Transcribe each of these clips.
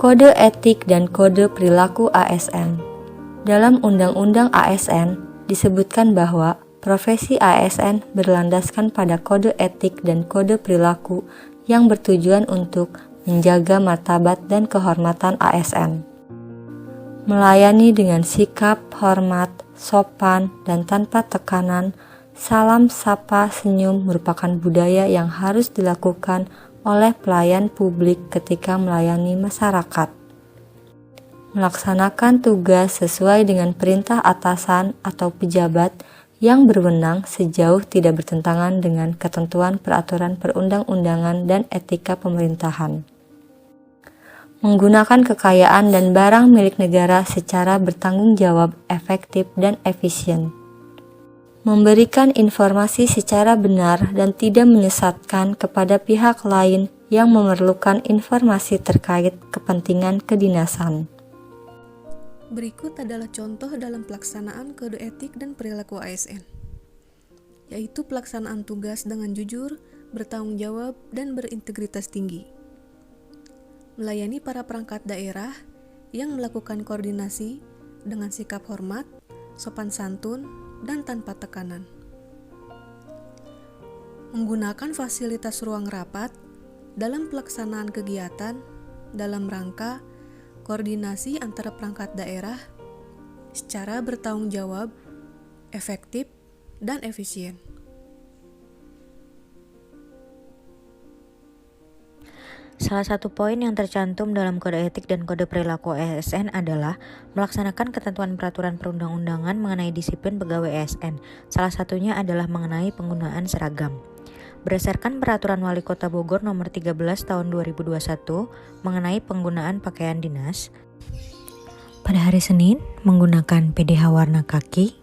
Kode Etik dan Kode Perilaku ASN. Dalam Undang-Undang ASN disebutkan bahwa profesi ASN berlandaskan pada kode etik dan kode perilaku yang bertujuan untuk menjaga martabat dan kehormatan ASN. Melayani dengan sikap, hormat, sopan, dan tanpa tekanan, salam, sapa, senyum merupakan budaya yang harus dilakukan oleh pelayan publik ketika melayani masyarakat. Melaksanakan tugas sesuai dengan perintah atasan atau pejabat yang berwenang sejauh tidak bertentangan dengan ketentuan peraturan perundang-undangan dan etika pemerintahan. Menggunakan kekayaan dan barang milik negara secara bertanggung jawab, efektif, dan efisien. Memberikan informasi secara benar dan tidak menyesatkan kepada pihak lain yang memerlukan informasi terkait kepentingan kedinasan. Berikut adalah contoh dalam pelaksanaan kode etik dan perilaku ASN, yaitu pelaksanaan tugas dengan jujur, bertanggung jawab, dan berintegritas tinggi. Melayani para perangkat daerah yang melakukan koordinasi dengan sikap hormat, sopan santun, dan tanpa tekanan. Menggunakan fasilitas ruang rapat dalam pelaksanaan kegiatan dalam rangka koordinasi antara perangkat daerah secara bertanggung jawab, efektif, dan efisien. Salah satu poin yang tercantum dalam kode etik dan kode perilaku ASN adalah melaksanakan ketentuan peraturan perundang-undangan mengenai disiplin pegawai ASN. Salah satunya adalah mengenai penggunaan seragam. Berdasarkan Peraturan Wali Kota Bogor Nomor 13 Tahun 2021 mengenai penggunaan pakaian dinas, pada hari Senin menggunakan PDH warna kaki,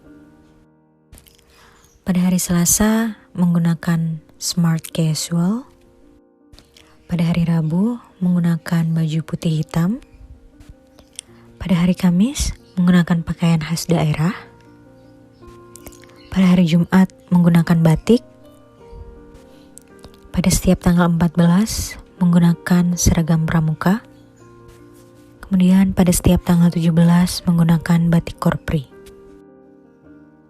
pada hari Selasa menggunakan smart casual, pada hari Rabu menggunakan baju putih hitam, pada hari Kamis menggunakan pakaian khas daerah, pada hari Jumat menggunakan batik, pada setiap tanggal 14 menggunakan seragam pramuka, kemudian pada setiap tanggal 17 menggunakan batik korpri.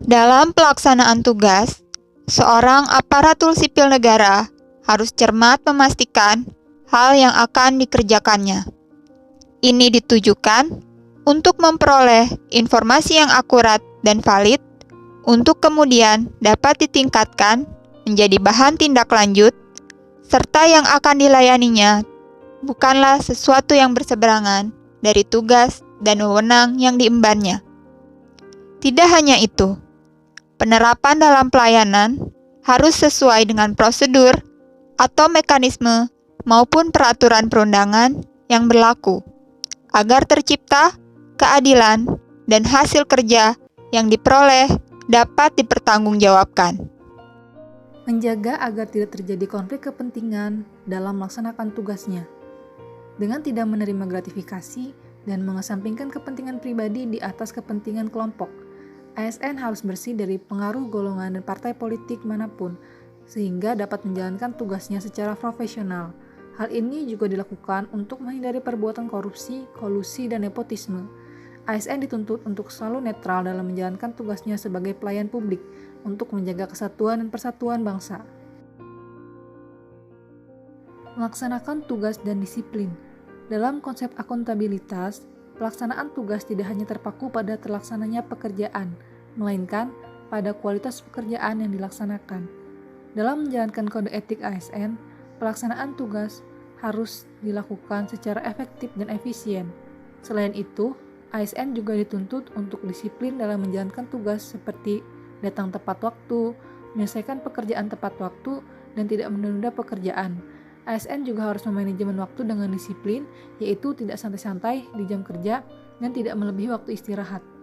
Dalam pelaksanaan tugas, seorang aparatur sipil negara harus cermat memastikan hal yang akan dikerjakannya. Ini ditujukan untuk memperoleh informasi yang akurat dan valid untuk kemudian dapat ditingkatkan menjadi bahan tindak lanjut, serta yang akan dilayaninya bukanlah sesuatu yang berseberangan dari tugas dan wewenang yang diembannya. Tidak hanya itu, penerapan dalam pelayanan harus sesuai dengan prosedur atau mekanisme maupun peraturan perundangan yang berlaku, agar tercipta keadilan dan hasil kerja yang diperoleh dapat dipertanggungjawabkan. Menjaga agar tidak terjadi konflik kepentingan dalam melaksanakan tugasnya, dengan tidak menerima gratifikasi dan mengesampingkan kepentingan pribadi di atas kepentingan kelompok. ASN harus bersih dari pengaruh golongan dan partai politik manapun, sehingga dapat menjalankan tugasnya secara profesional. Hal ini juga dilakukan untuk menghindari perbuatan korupsi, kolusi, dan nepotisme. ASN dituntut untuk selalu netral dalam menjalankan tugasnya sebagai pelayan publik untuk menjaga kesatuan dan persatuan bangsa. Melaksanakan tugas dan disiplin. Dalam konsep akuntabilitas, pelaksanaan tugas tidak hanya terpaku pada terlaksananya pekerjaan, melainkan pada kualitas pekerjaan yang dilaksanakan. Dalam menjalankan kode etik ASN, pelaksanaan tugas harus dilakukan secara efektif dan efisien. Selain itu, ASN juga dituntut untuk disiplin dalam menjalankan tugas seperti datang tepat waktu, menyelesaikan pekerjaan tepat waktu, dan tidak menunda pekerjaan. ASN juga harus memanajemen waktu dengan disiplin, yaitu tidak santai-santai di jam kerja dan tidak melebihi waktu istirahat.